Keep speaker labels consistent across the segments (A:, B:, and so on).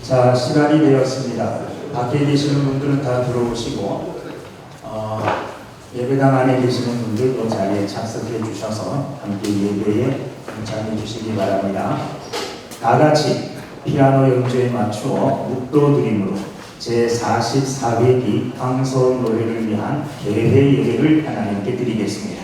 A: 자, 시간이 되었습니다. 밖에 계시는 분들은 다 들어오시고 예배당 안에 계시는 분들 이 자리에 착석해 주셔서 함께 예배에 동참해 주시기 바랍니다. 다 같이 피아노 연주에 맞추어 묵도드림으로 제44회기 황소 노래를 위한 개회 예배를 하나님께 드리겠습니다.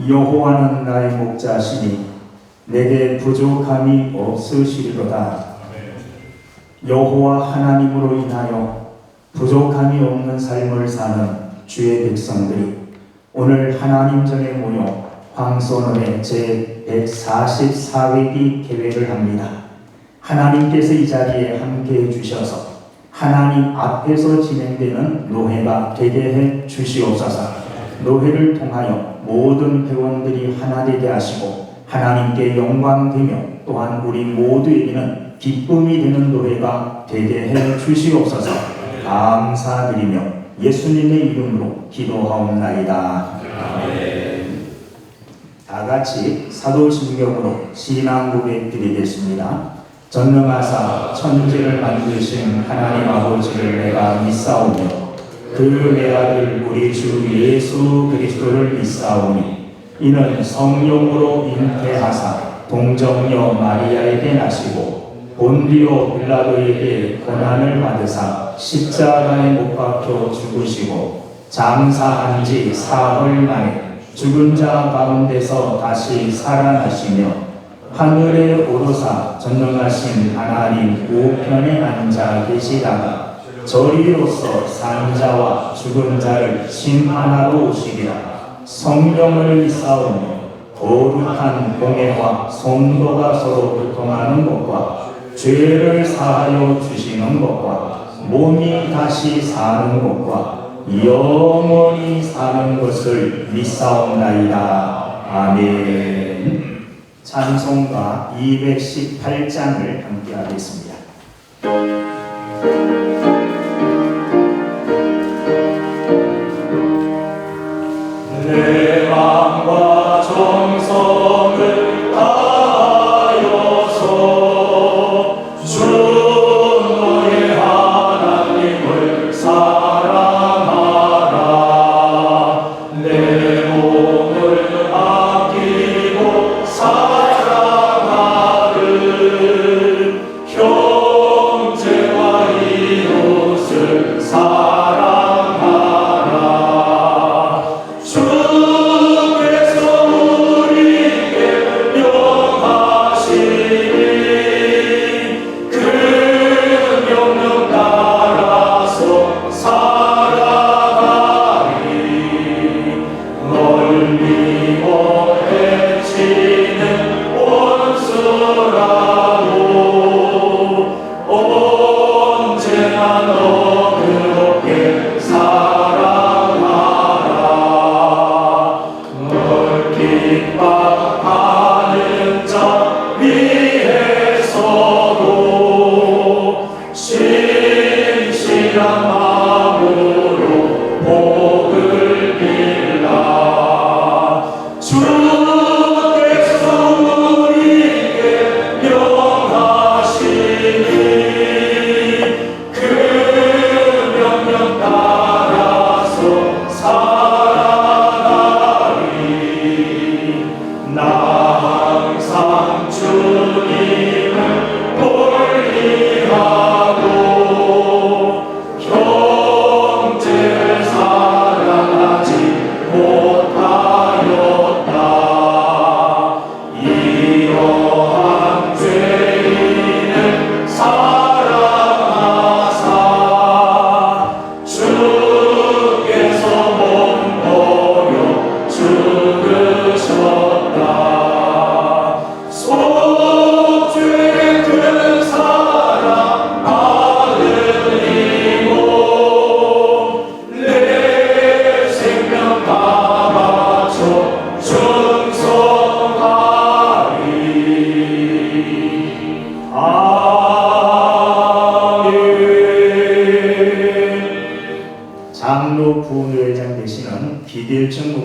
A: 여호와는 나의 목자시니 내게 부족함이 없으시리로다. 여호와 하나님으로 인하여 부족함이 없는 삶을 사는 주의 백성들이 오늘 하나님 전에 모여 황소노래 제144회기 개회를 합니다. 하나님께서 이 자리에 함께해 주셔서 하나님 앞에서 진행되는 노회가 되게 해 주시옵소서. 노회를 통하여 모든 회원들이 하나 되게 하시고 하나님께 영광되며 또한 우리 모두에게는 기쁨이 되는 노회가 되게 해 주시옵소서. 감사드리며 예수님의 이름으로 기도하옵나이다. 아멘. 다 같이 사도신경으로 신앙 고백 드리겠습니다. 전능하사 천지를 만드신 하나님 아버지를 내가 믿사오며 그 외아들 우리 주 예수 그리스도를 믿사오니 이는 성령으로 잉태하사 동정녀 마리아에게 나시고 본디오 빌라도에게 고난을 받으사 십자가에 못 박혀 죽으시고 장사한 지 사흘 만에 죽은 자 가운데서 다시 살아나시며 하늘에 오르사 전능하신 하나님 우편에 앉아 계시다가 저리로서 산자와 죽은 자를 심판하러 오시리라. 성령을 믿사오며 거룩한 공회와 성도가 서로 교통하는 것과 죄를 사하여 주시는 것과 몸이 다시 사는 것과 영원히 사는 것을 믿사옵나이다. 아멘. 찬송가 218장을 함께 하겠습니다. 내 마음과 정성을 다하여서 주 너의 하나님을 사랑하라. 내 몸을 아끼고 사랑하는 형제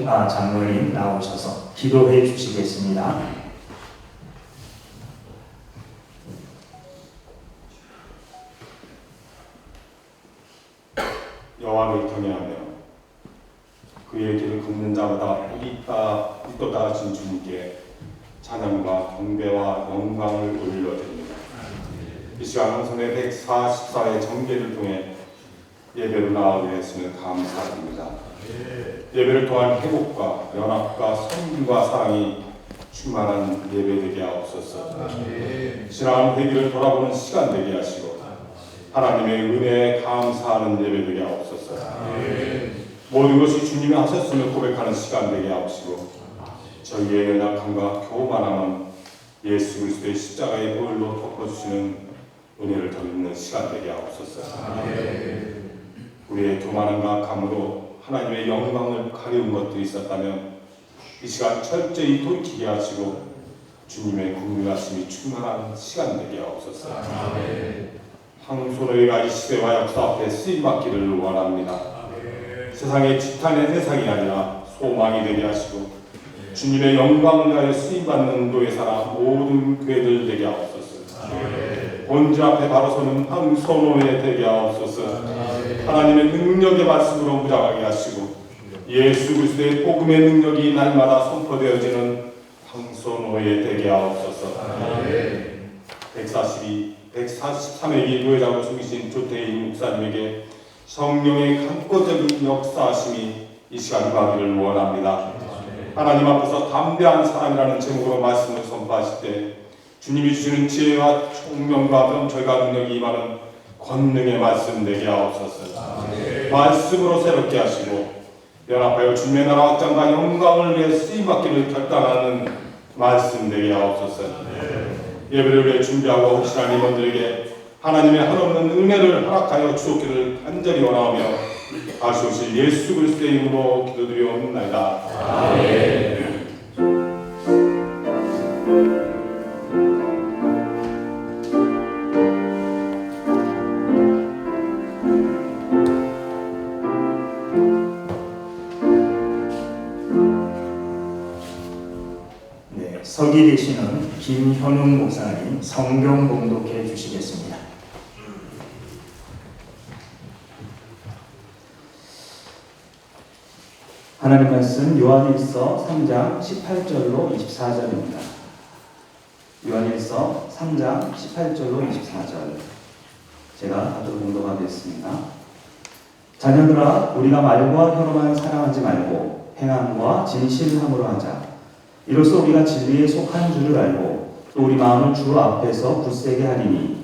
A: 장로님 나오셔서 기도해 주시겠습니다.
B: 여호와를 경외하며 그의 길을 걷는 자마다 복이 있도다 하신 주님께 찬양과 경배와 영광을 올려드립니다. 이 시간 황선의 144의 정계를 통해 예배로 나오게 했으면 감사드립니다. 예배를 통한 회복과 연합과 섬김과 사랑이 충만한 예배 되게 하옵소서. 지난 회기를 돌아보는 시간 되게 하시고 하나님의 은혜에 감사하는 예배 되게 하옵소서. 모든 것이 주님이 하셨음을 고백하는 시간 되게 하옵시고 저희의 연약함과 교만함은 예수 그리스도의 십자가의 보혈로 덮어주시는 은혜를 더 있는 시간 되게 하옵소서. 우리의 교만함과 감으로 하나님의 영광을 가리운 것들이 있었다면 이 시간 철저히 돌이키게 하시고 주님의 긍휼하심이 충만한 시간 되게 하옵소서. 황소노이가 이 시대와 역사 앞에 쓰임받기를 원합니다. 세상의 지탄의 대상이 아니라 소망이 되게 하시고 주님의 영광을 위하여 쓰임받는 도에 살아 모든 교회들 되게 하옵소서. 본주 앞에 바로 서는 황소노에 되게 하옵소서. 하나님의 능력의 말씀으로 무장하게 하시고 예수 그리스도의 복음의 능력이 날마다 선포되어지는 황소노에 되게 하옵소서. 143회 교회장으로 섬기신 조태인 목사님에게 성령의 강권적인 역사하심이 이 시간 임하기를 원합니다. 하나님 앞에서 담대한 사람이라는 제목으로 말씀을 선포하실 때 주님이 주시는 지혜와 총명과 명철과 능력이 임하는 권능의 말씀 되게 하옵소서. 말씀으로 새롭게 하시고 연합하여 주님의 나라 확장과 영광을 위해 쓰임받기를 결단하는 말씀 되게 하옵소서. 예배를 위해 준비하고 혹시나 임원들에게 하나님의 한없는 은혜를 허락하여 주옵기를 간절히 원하며 다시 오실 예수 그리스도의 이름으로 기도드리옵나이다. 아멘.
A: 서기 되시는 김현웅 목사님 성경 봉독해 주시겠습니다. 하나님 말씀 요한일서 3장 18절로 24절입니다. 요한일서 3장 18절로 24절 제가 하도록 봉독하겠습니다. 자녀들아 우리가 말과 혀로만 사랑하지 말고 행함과 진실함으로 하자. 이로써 우리가 진리에 속한 줄을 알고 또 우리 마음을 주 앞에서 굳세게 하리니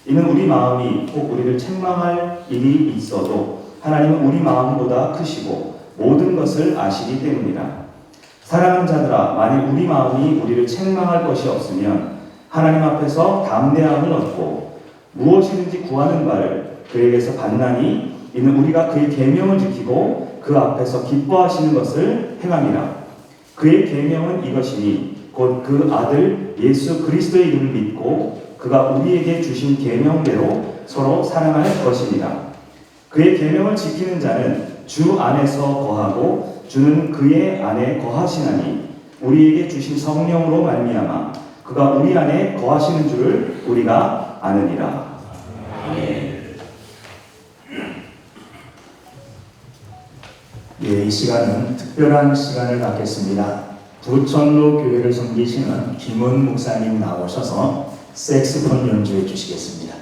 A: 이는 우리 마음이 혹 우리를 책망할 일이 있어도 하나님은 우리 마음보다 크시고 모든 것을 아시기 때문이라. 사랑하는 자들아 만일 우리 마음이 우리를 책망할 것이 없으면 하나님 앞에서 담대함을 얻고 무엇이든지 구하는 바를 그에게서 받나니 이는 우리가 그의 계명을 지키고 그 앞에서 기뻐하시는 것을 행함이라. 그의 계명은 이것이니 곧 그 아들 예수 그리스도의 이름을 믿고 그가 우리에게 주신 계명대로 서로 사랑할 것이니라. 그의 계명을 지키는 자는 주 안에서 거하고 주는 그의 안에 거하시나니 우리에게 주신 성령으로 말미암아 그가 우리 안에 거하시는 줄을 우리가 아느니라. 아멘. 예, 이 시간은 특별한 시간을 갖겠습니다. 부천로 교회를 섬기시는 김은 목사님 나오셔서 색스폰 연주해 주시겠습니다.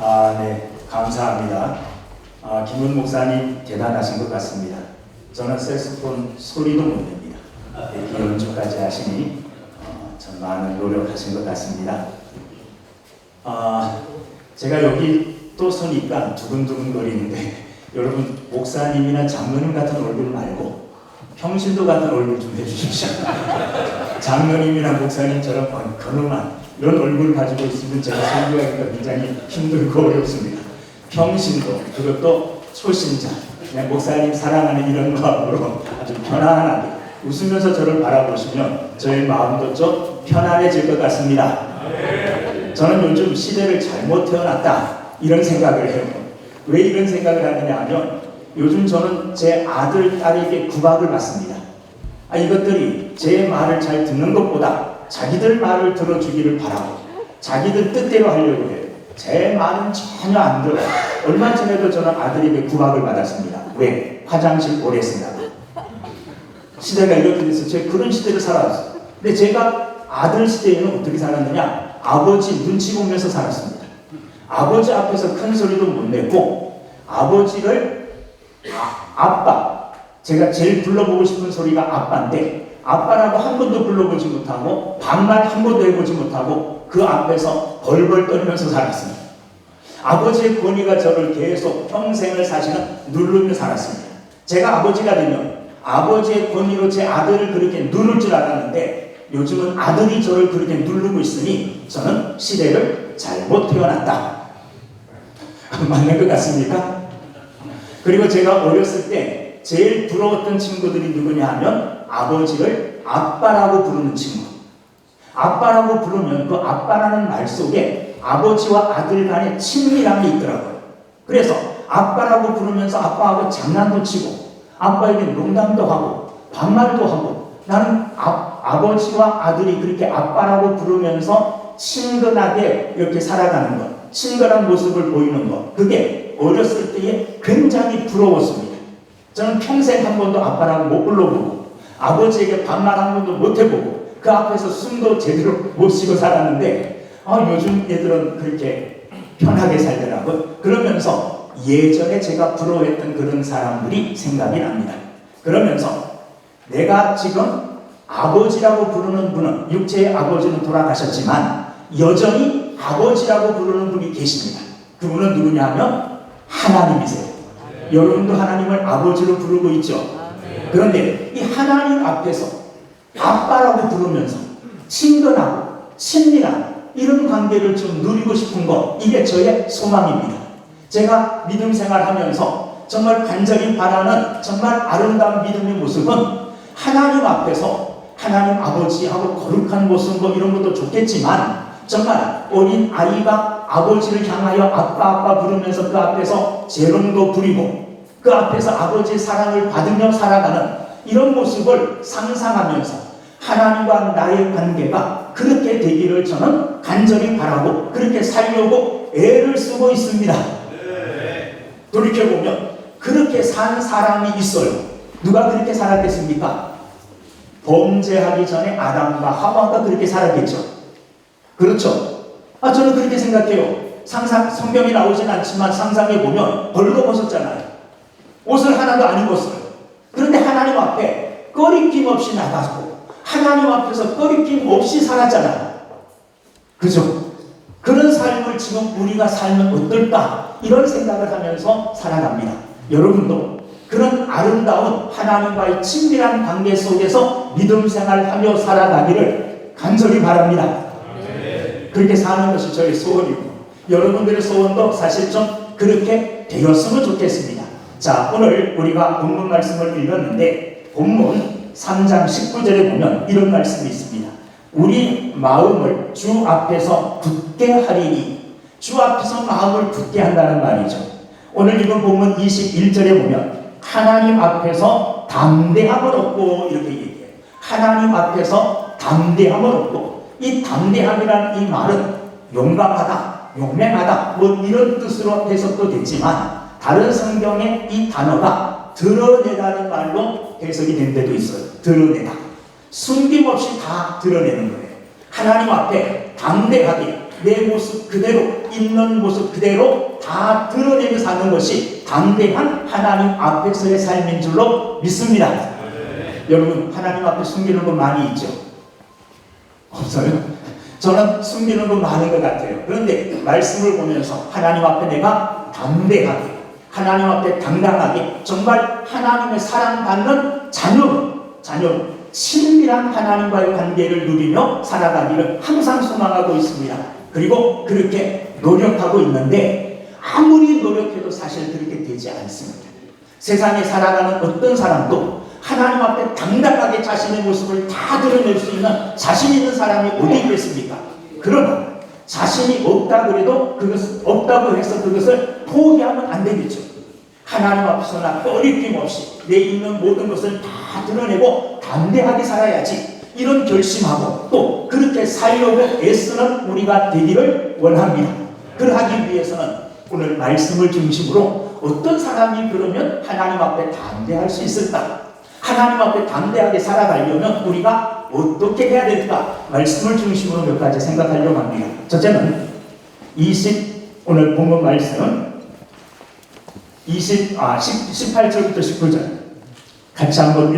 C: 네, 감사합니다. 김은 목사님 대단하신 것 같습니다. 저는 색소폰 소리도 못 냅니다. 이렇게 연주까지 하시니 참 많은 노력하신 것 같습니다. 제가 여기 또 서니까 두근두근 거리는데 여러분 목사님이나 장로님 같은 얼굴 말고 평신도 같은 얼굴 좀 해주십시오. 장로님이나 목사님처럼 건엄한 이런 얼굴 가지고 있으면 제가 설교하기가 굉장히 힘들고 어렵습니다. 평신도, 그것도 초신자, 그냥 목사님 사랑하는 이런 마음으로 아주 편안하게 웃으면서 저를 바라보시면 저의 마음도 좀 편안해질 것 같습니다. 저는 요즘 시대를 잘못 태어났다 이런 생각을 해요. 왜 이런 생각을 하느냐 하면 요즘 저는 제 아들, 딸에게 구박을 받습니다. 이것들이 제 말을 잘 듣는 것보다 자기들 말을 들어주기를 바라고 자기들 뜻대로 하려고 해요. 제 말은 전혀 안 들어요. 얼마 전에도 저는 아들에게 구박을 받았습니다. 왜? 화장실 오래 쓴다고. 시대가 이렇게 돼서 제가 그런 시대를 살았어요. 근데 제가 아들 시대에는 어떻게 살았느냐? 아버지 눈치 보면서 살았습니다. 아버지 앞에서 큰 소리도 못 내고 아버지를 아빠, 제가 제일 불러보고 싶은 소리가 아빠인데 아빠라고 한 번도 불러보지 못하고 반말 한 번도 해보지 못하고 그 앞에서 벌벌 떨면서 살았습니다. 아버지의 권위가 저를 계속 평생을 사실은 누르며 살았습니다. 제가 아버지가 되면 아버지의 권위로 제 아들을 그렇게 누를 줄 알았는데 요즘은 아들이 저를 그렇게 누르고 있으니 저는 시대를 잘못 태어났다. 맞는 것 같습니까? 그리고 제가 어렸을 때 제일 부러웠던 친구들이 누구냐 하면 아버지를 아빠라고 부르는 친구. 아빠라고 부르면 그 아빠라는 말 속에 아버지와 아들 간의 친밀함이 있더라고요. 그래서 아빠라고 부르면서 아빠하고 장난도 치고 아빠에게 농담도 하고 반말도 하고 나는 아버지와 아들이 그렇게 아빠라고 부르면서 친근하게 이렇게 살아가는 것, 친근한 모습을 보이는 것, 그게 어렸을 때에 굉장히 부러웠습니다. 저는 평생 한 번도 아빠라고 못 불러보고 아버지에게 반말 한 번도 못 해보고 그 앞에서 숨도 제대로 못 쉬고 살았는데 요즘 애들은 그렇게 편하게 살더라고요. 그러면서 예전에 제가 부러워했던 그런 사람들이 생각이 납니다. 그러면서 내가 지금 아버지라고 부르는 분은 육체의 아버지는 돌아가셨지만 여전히 아버지라고 부르는 분이 계십니다. 그분은 누구냐 하면 하나님이세요. 여러분도 하나님을 아버지로 부르고 있죠. 그런데 이 하나님 앞에서 아빠라고 부르면서 친근하고 친밀한 이런 관계를 좀 누리고 싶은 것, 이게 저의 소망입니다. 제가 믿음 생활하면서 정말 간절히 바라는 정말 아름다운 믿음의 모습은 하나님 앞에서 하나님 아버지하고 거룩한 모습 뭐 이런 것도 좋겠지만 정말 어린 아이가 아버지를 향하여 아빠 부르면서 그 앞에서 재롱도 부리고 그 앞에서 아버지의 사랑을 받으며 살아가는 이런 모습을 상상하면서 하나님과 나의 관계가 그렇게 되기를 저는 간절히 바라고 그렇게 살려고 애를 쓰고 있습니다. 돌이켜보면 그렇게 산 사람이 있어요. 누가 그렇게 살았겠습니까? 범죄하기 전에 아담과 하와가 그렇게 살았겠죠. 그렇죠? 저는 그렇게 생각해요. 성경에 나오진 않지만 상상해보면 벌거벗었잖아요. 옷을 하나도 안 입었어요. 그런데 하나님 앞에 꺼리낌 없이 나가고 하나님 앞에서 꺼리낌 없이 살았잖아요. 그죠? 그런 삶을 지금 우리가 살면 어떨까? 이런 생각을 하면서 살아갑니다. 여러분도 그런 아름다운 하나님과의 친밀한 관계 속에서 믿음 생활하며 살아가기를 간절히 바랍니다. 그렇게 사는 것이 저의 소원이고 여러분들의 소원도 사실 좀 그렇게 되었으면 좋겠습니다. 자, 오늘 우리가 본문 말씀을 읽었는데 본문 3장 19절에 보면 이런 말씀이 있습니다. 우리 마음을 주 앞에서 굳게 하리니, 주 앞에서 마음을 굳게 한다는 말이죠. 오늘 읽은 본문 21절에 보면 하나님 앞에서 담대함을 얻고 이렇게 얘기해요. 하나님 앞에서 담대함을 얻고, 이 담대함이라는 이 말은 용감하다, 용맹하다 뭐 이런 뜻으로 해석도 됐지만 다른 성경에 이 단어가 드러내다는 말로 해석이 된 데도 있어요. 드러내다. 숨김없이 다 드러내는 거예요. 하나님 앞에 담대하게 내 모습 그대로 있는 모습 그대로 다 드러내며 사는 것이 담대한 하나님 앞에서의 삶인 줄로 믿습니다. 여러분, 하나님 앞에 숨기는 거 많이 있죠? 없어요? 저는 숨기는 거 많은 것 같아요. 그런데 말씀을 보면서 하나님 앞에 내가 담대하게, 하나님 앞에 당당하게, 정말 하나님의 사랑받는 자녀로 친밀한 하나님과의 관계를 누리며 살아가기를 항상 소망하고 있습니다. 그리고 그렇게 노력하고 있는데 아무리 노력해도 사실 그렇게 되지 않습니다. 세상에 살아가는 어떤 사람도 하나님 앞에 당당하게 자신의 모습을 다 드러낼 수 있는 자신 있는 사람이 어디 있겠습니까? 그러나 자신이 없다 그래도 없다고 해서 그것을 포기하면 안 되겠죠. 하나님 앞에서나 꺼리낌 없이 내 있는 모든 것을 다 드러내고 담대하게 살아야지, 이런 결심하고 또 그렇게 살려고 애쓰는 우리가 되기를 원합니다. 그러하기 위해서는 오늘 말씀을 중심으로 어떤 사람이 그러면 하나님 앞에 담대할 수 있을까? 하나님 앞에 담대하게 살아가려면 우리가 어떻게 해야 될까? 말씀을 중심으로 몇 가지 생각하려고 합니다. 첫째는 오늘 본문 말씀은 18절부터 19절 같이 한번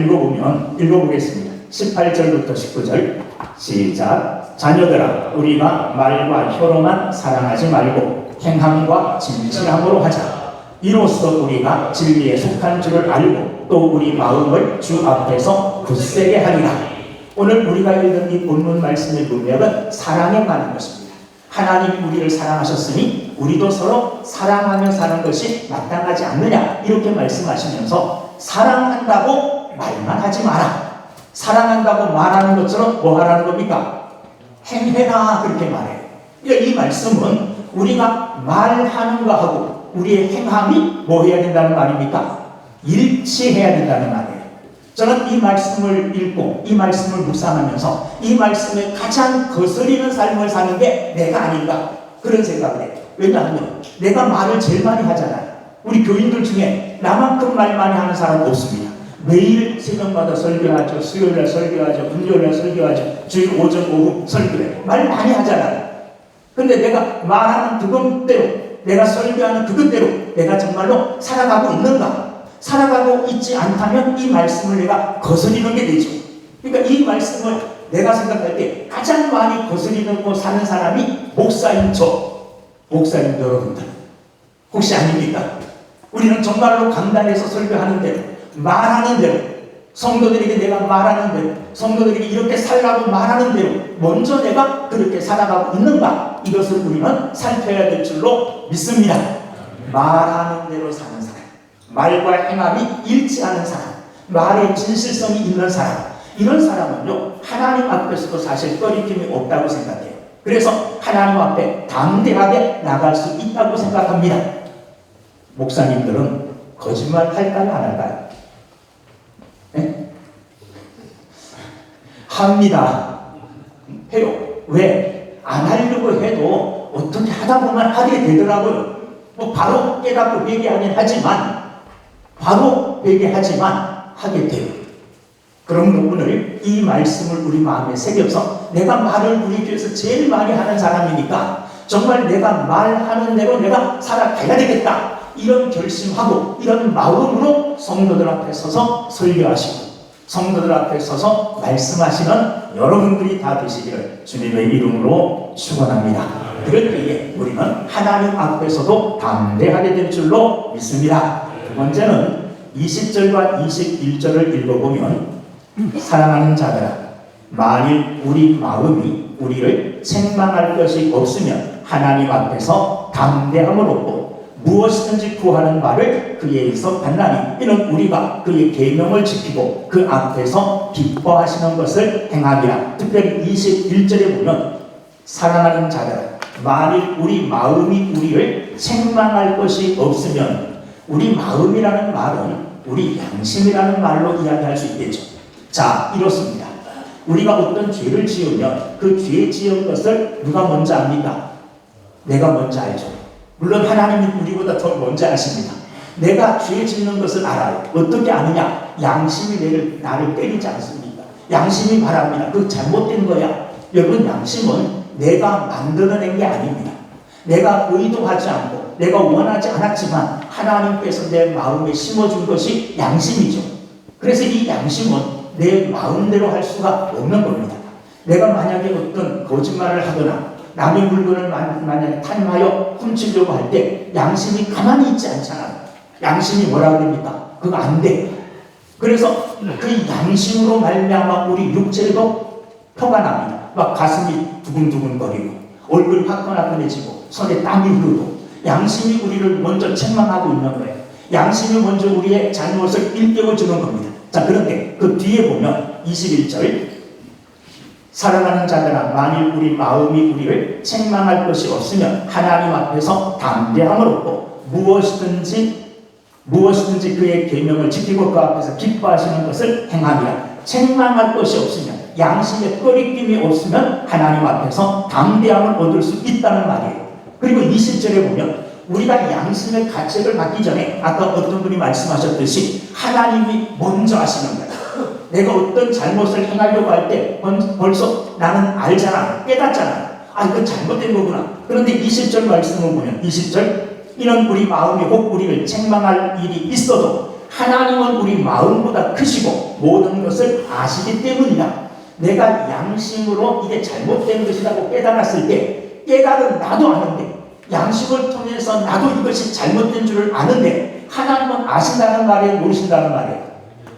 C: 읽어보겠습니다. 18절부터 19절 시작. 자녀들아, 우리가 말과 혀로만 사랑하지 말고 행함과 진실함으로 하자. 이로써 우리가 진리에 속한 줄을 알고 또 우리 마음을 주 앞에서 굳세게 하리라. 오늘 우리가 읽은 이 본문 말씀의 문맥은 사랑에 관한 것입니다. 하나님이 우리를 사랑하셨으니 우리도 서로 사랑하며 사는 것이 마땅하지 않느냐, 이렇게 말씀하시면서 사랑한다고 말만 하지 마라. 사랑한다고 말하는 것처럼 뭐 하라는 겁니까? 행해라, 그렇게 말해요. 이 말씀은 우리가 말하는 거하고 우리의 행함이 뭐 해야 된다는 말입니까? 일치해야 된다는 말이에요. 저는 이 말씀을 읽고 이 말씀을 묵상하면서 이 말씀에 가장 거스리는 삶을 사는 게 내가 아닌가, 그런 생각을 해요. 왜냐하면 내가 말을 제일 많이 하잖아요. 우리 교인들 중에 나만큼 말 많이 하는 사람 없습니다. 매일 새벽마다 설교하죠. 수요일날 설교하죠. 금요일날 설교하죠. 주일 오전 오후 설교해. 말 많이 하잖아요. 근데 내가 말하는 그것대로, 내가 설교하는 그것대로 내가 정말로 살아가고 있는가? 살아가고 있지 않다면 이 말씀을 내가 거스리는 게 되죠. 그러니까 이 말씀을 내가 생각할 때 가장 많이 거스리고 사는 사람이 목사인 목사인 여러분들 혹시 아닙니까? 우리는 정말로 강단에서 설교하는 대로, 말하는 대로, 성도들에게 내가 말하는 대로, 성도들에게 이렇게 살라고 말하는 대로 먼저 내가 그렇게 살아가고 있는가, 이것을 우리는 살펴야 될 줄로 믿습니다. 말하는 대로 사는 사람, 말과 행함이 일치하는 사람, 말의 진실성이 있는 사람, 이런 사람은요 하나님 앞에서도 사실 꺼리낌이 없다고 생각해요. 그래서 하나님 앞에 담대하게 나갈 수 있다고 생각합니다. 목사님들은 거짓말 할까요, 안 할까요? 네? 합니다. 해요. 왜? 안 하려고 해도 어떻게 하다 보면 하게 되더라고요. 바로 깨닫고 회개하긴 하지만, 하게 돼요. 그럼 오늘 이 말씀을 우리 마음에 새겨서 내가 말을 우리 교회에서 제일 많이 하는 사람이니까 정말 내가 말하는 대로 내가 살아가야 되겠다, 이런 결심하고 이런 마음으로 성도들 앞에 서서 설교하시고 성도들 앞에 서서 말씀하시는 여러분들이 다 되시기를 주님의 이름으로 축원합니다. 그럴 때에 우리는 하나님 앞에서도 담대하게 될 줄로 믿습니다. 두 번째는 20절과 21절을 읽어보면, 사랑하는 자들아, 만일 우리 마음이 우리를 책망할 것이 없으면 하나님 앞에서 담대함을 얻고 무엇이든지 구하는 바를 그에게서 받나니, 이는 우리가 그의 계명을 지키고 그 앞에서 기뻐하시는 것을 행하리라. 특별히 21절에 보면, 사랑하는 자들아, 만일 우리 마음이 우리를 책망할 것이 없으면, 우리 마음이라는 말은 우리 양심이라는 말로 이야기할 수 있겠죠. 자, 이렇습니다. 우리가 어떤 죄를 지으면 그 죄 지은 것을 누가 먼저 압니까? 내가 먼저 알죠. 물론 하나님이 우리보다 더 먼저 아십니다. 내가 죄 짓는 것을 알아요. 어떻게 아느냐? 양심이 나를 때리지 않습니까? 양심이 말합니다. 그거 잘못된 거야. 여러분, 양심은 내가 만들어낸 게 아닙니다. 내가 의도하지 않고 내가 원하지 않았지만 하나님께서 내 마음에 심어준 것이 양심이죠. 그래서 이 양심은 내 마음대로 할 수가 없는 겁니다. 내가 만약에 어떤 거짓말을 하거나 남의 물건을 만약에 탐하여 훔치려고 할 때 양심이 가만히 있지 않잖아요. 양심이 뭐라 그럽니까? 그거 안 돼. 그래서 그 양심으로 말미암아 우리 육체도 표가 납니다. 막 가슴이 두근두근거리고 얼굴이 화끈화끈해지고 손에 땀이 흐르고 양심이 우리를 먼저 책망하고 있는 거예요. 양심이 먼저 우리의 잘못을 일깨워주는 겁니다. 자, 그런데 그 뒤에 보면 21절 사랑하는 자들아 만일 우리 마음이 우리를 책망할 것이 없으면 하나님 앞에서 담대함을 얻고 무엇이든지 그의 계명을 지키고 그 앞에서 기뻐하시는 것을 행함이라. 책망할 것이 없으면 양심에 꺼리낌이 없으면 하나님 앞에서 담대함을 얻을 수 있다는 말이에요. 그리고 20절에 보면 우리가 양심의 가책을 받기 전에 아까 어떤 분이 말씀하셨듯이 하나님이 먼저 하시는 거예요. 내가 어떤 잘못을 행하려고 할 때 벌써 나는 알잖아, 깨닫잖아. 아, 이건 잘못된 거구나. 그런데 20절 말씀을 보면 20절 이는 우리 마음이 혹 우리를 책망할 일이 있어도 하나님은 우리 마음보다 크시고 모든 것을 아시기 때문이다. 내가 양심으로 이게 잘못된 것이라고 깨달았을 때 깨달은 나도 아는데 양심을 통해서 나도 이것이 잘못된 줄을 아는데 하나님은 아신다는 말이에요, 모르신다는 말이에요?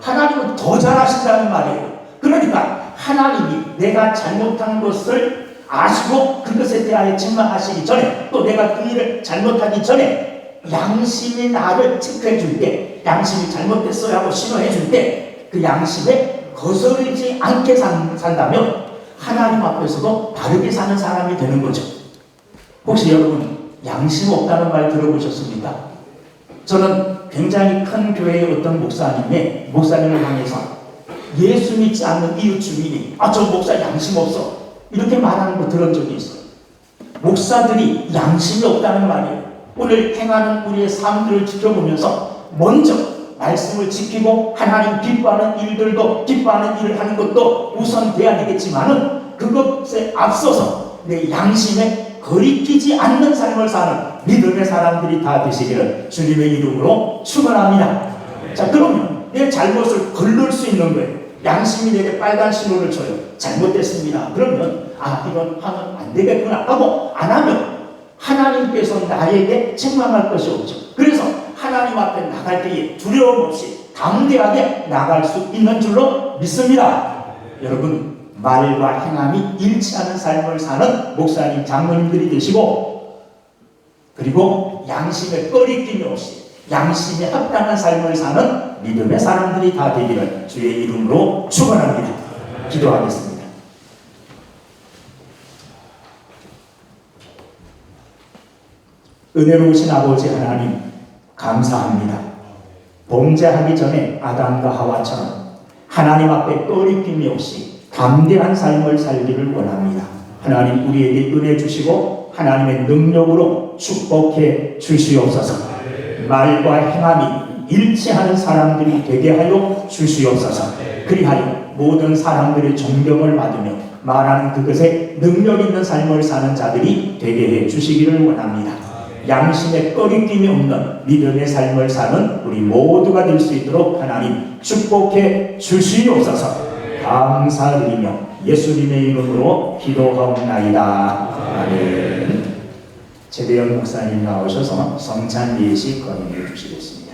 C: 하나님은 더 잘 아신다는 말이에요. 그러니까 하나님이 내가 잘못한 것을 아시고 그것에 대하여 책망하시기 전에 또 내가 그 일을 잘못하기 전에 양심이 나를 체크해 줄 때 양심이 잘못됐어요 하고 신호해 줄 때 그 양심에 거스르지 않게 산다면 하나님 앞에서도 바르게 사는 사람이 되는 거죠. 혹시 여러분 양심 없다는 말 들어보셨습니까? 저는 굉장히 큰 교회의 어떤 목사님을 향해서 예수 믿지 않는 이웃 주민이 저 목사 양심 없어 이렇게 말하는 거 들은 적이 있어요. 목사들이 양심이 없다는 말이에요. 오늘 행하는 우리의 삶들을 지켜보면서 먼저 말씀을 지키고 하나님 기뻐하는 일들도 기뻐하는 일을 하는 것도 우선돼야 되겠지만은 그것에 앞서서 내 양심에 거리끼지 않는 삶을 사는 믿음의 사람들이 다 되시기를 주님의 이름으로 축원합니다. 자, 그러면 내 잘못을 걸를 수 있는 거예요. 양심이 내게 빨간 신호를 줘요. 잘못됐습니다. 그러면 이건 하면 안 되겠구나 하고 안 하면 하나님께서 나에게 책망할 것이 없죠. 그래서 하나님 앞에 나갈 때에 두려움 없이 담대하게 나갈 수 있는 줄로 믿습니다. 여러분 말과 행함이 일치하는 삶을 사는 목사님, 장로님들이 되시고 그리고 양심에 꺼리낌이 없이 양심에 합당한 삶을 사는 믿음의 사람들이 다 되기를 주의 이름으로 축원합니다. 기도하겠습니다. 은혜로우신 아버지 하나님 감사합니다. 범죄하기 전에 아담과 하와처럼 하나님 앞에 꺼리낌이 없이 담대한 삶을 살기를 원합니다. 하나님 우리에게 은혜 주시고 하나님의 능력으로 축복해 주시옵소서. 말과 행함이 일치하는 사람들이 되게 하여 주시옵소서. 그리하여 모든 사람들의 존경을 받으며 말하는 그것에 능력 있는 삶을 사는 자들이 되게 해 주시기를 원합니다. 양심에 꺼리낌이 없는 믿음의 삶을 사는 우리 모두가 될 수 있도록 하나님 축복해 주시옵소서. 감사드리며 예수님의 이름으로 기도하옵나이다. 아멘. 최대현 목사님 나오셔서 성찬 예식 건의해 주시겠습니다.